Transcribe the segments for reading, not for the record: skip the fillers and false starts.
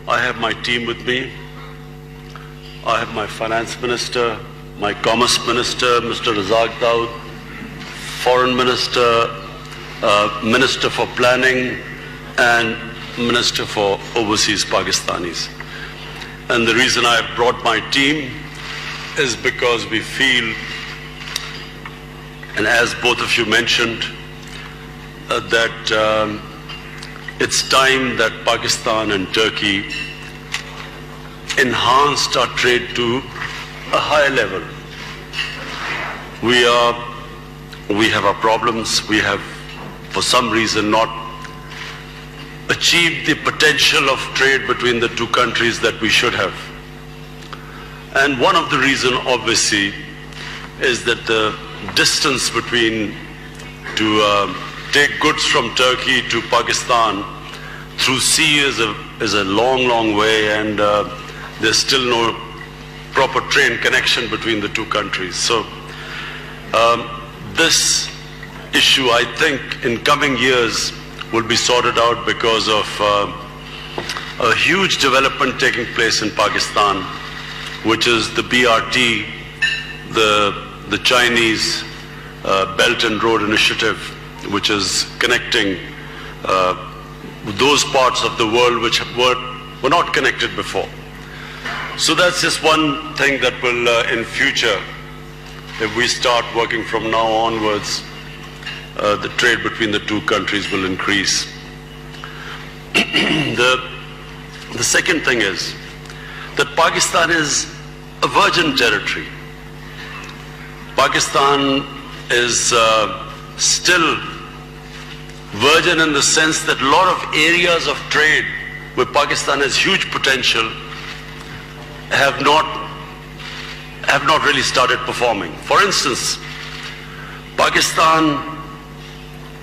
I have my team with me. I have my Finance Minister, my Commerce Minister, Mr. Razak Daud, Foreign Minister, Minister for Planning, and Minister for Overseas Pakistanis. And the reason I have brought my team is because we feel, and as both of you mentioned, that it's time that Pakistan and Turkey enhanced our trade to a higher level. We have our problems. We have, for some reason, not achieved the potential of trade between the two countries that we should have. And one of the reasons, obviously, is that the distance between to take goods from Turkey to Pakistan through sea is a long, long way, and there's still no proper train connection between the two countries. So this issue, I think, in coming years will be sorted out because of a huge development taking place in Pakistan, which is the BRT, the Chinese Belt and Road Initiative, which is connecting those parts of the world which were not connected before. So that's just one thing that will, in future, if we start working from now onwards, the trade between the two countries will increase. The second thing is that Pakistan is a virgin territory. Pakistan is still virgin in the sense that a lot of areas of trade where Pakistan has huge potential have not really started performing. For instance, Pakistan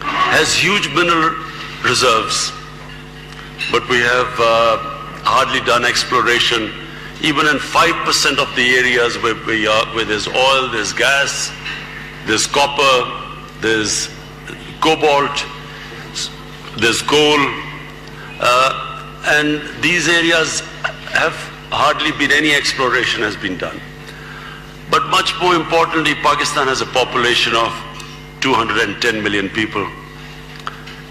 has huge mineral reserves, but we have hardly done exploration even in 5% of the areas where there's oil, there's gas, there's copper, there's cobalt, there's coal, and these areas have hardly been any exploration has been done. But much more importantly, Pakistan has a population of 210 million people.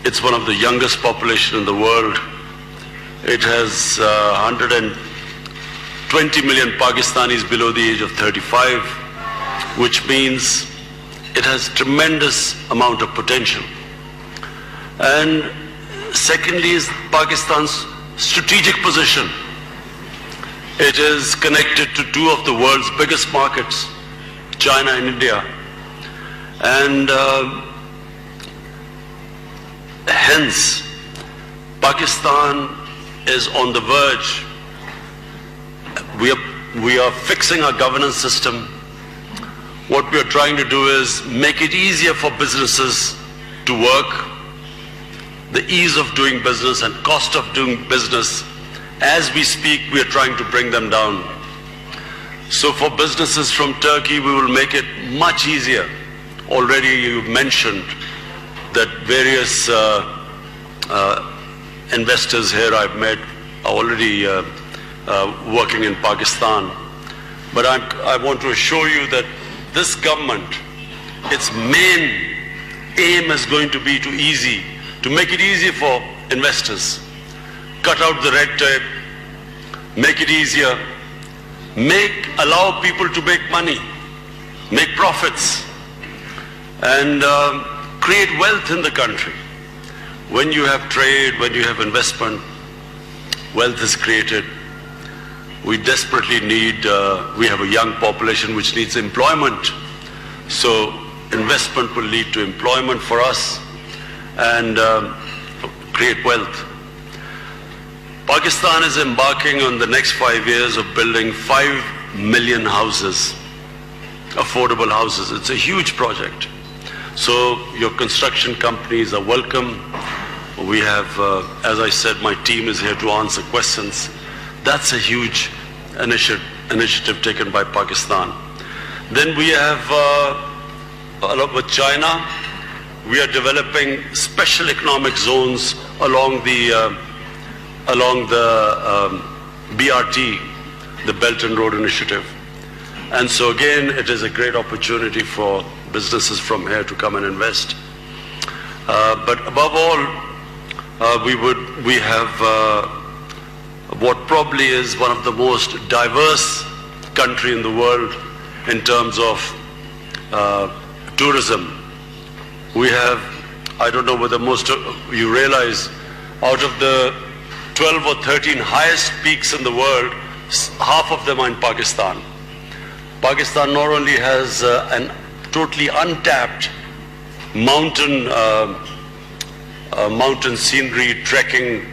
It's one of the youngest population in the world. It has 120 million Pakistanis below the age of 35, which means it has tremendous amount of potential. And secondly is Pakistan's strategic position. It is connected to two of the world's biggest markets, China and India. And hence, Pakistan is on the verge. We are fixing our governance system. What we are trying to do is make it easier for businesses to work. The ease of doing business and cost of doing business, as we speak, we are trying to bring them down. So for businesses from Turkey, we will make it much easier. Already you mentioned that various investors here I've met are already working in Pakistan. But I want to assure you that this government, its main aim is going to be to make it easy for investors. Cut out the red tape, make it easier, allow people to make money, make profits, and create wealth in the country. When you have trade, when you have investment, wealth is created. We desperately need, we have a young population which needs employment. So investment will lead to employment for us and create wealth. Pakistan is embarking on the next 5 years of building 5 million houses, affordable houses. It's a huge project. So your construction companies are welcome. We have, as I said, my team is here to answer questions. That's a huge initiative taken by Pakistan. Then we have, with China, we are developing special economic zones along the along the BRT, the Belt and Road Initiative. And so again, it is a great opportunity for businesses from here to come and invest. But above all, we have what probably is one of the most diverse country in the world in terms of tourism. We have, I don't know whether most of you realize, out of the 12 or 13 highest peaks in the world, half of them are in Pakistan. Pakistan not only has an totally untapped mountain scenery, trekking,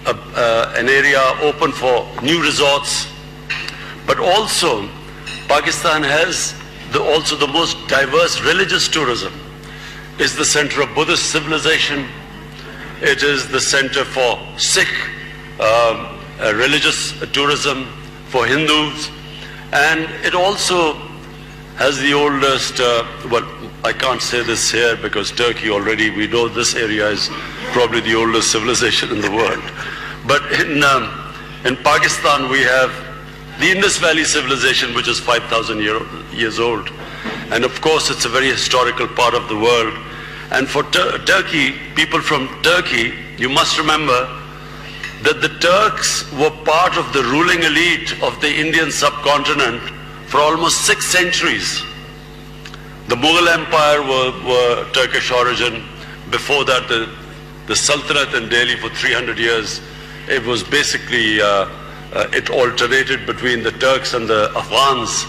an area open for new resorts, but also Pakistan has also the most diverse religious tourism. It's the center of Buddhist civilization. It is the center for Sikh religious tourism, for Hindus, and it also has the oldest, well, I can't say this here because Turkey already, we know this area is probably the oldest civilization in the world. But in Pakistan we have the Indus Valley civilization, which is 5,000 years old. And of course it's a very historical part of the world. And for Turkey, people from Turkey, you must remember that the Turks were part of the ruling elite of the Indian subcontinent for almost 6 centuries. The Mughal Empire were Turkish origin. Before that, the Sultanate in Delhi for 300 years, it was basically, it alternated between the Turks and the Afghans.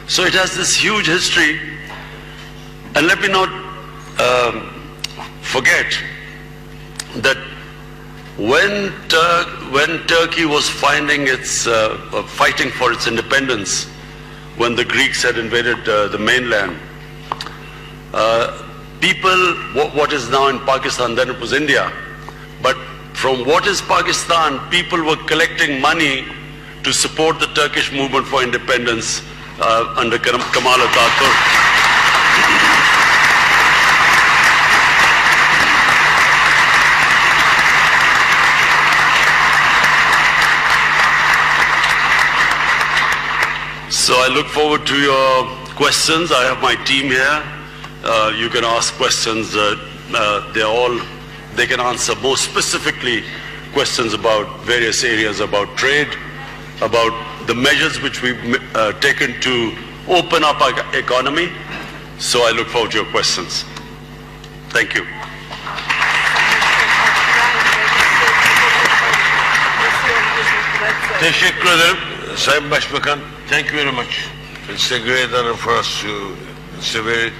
So it has this huge history. And let me not forget that when Turkey was fighting for its independence, when the Greeks had invaded the mainland, people, what is now in Pakistan, then it was India, but from what is Pakistan, people were collecting money to support the Turkish movement for independence under Kemal Atatürk. So I look forward to your questions. I have my team here. You can ask questions. They can answer more specifically questions about various areas, about trade, about the measures which we've taken to open up our economy. So I look forward to your questions. Thank you. Teşekkür ederim Sayın Başbakan. Thank you very much. It's a great honor for us to, it's a very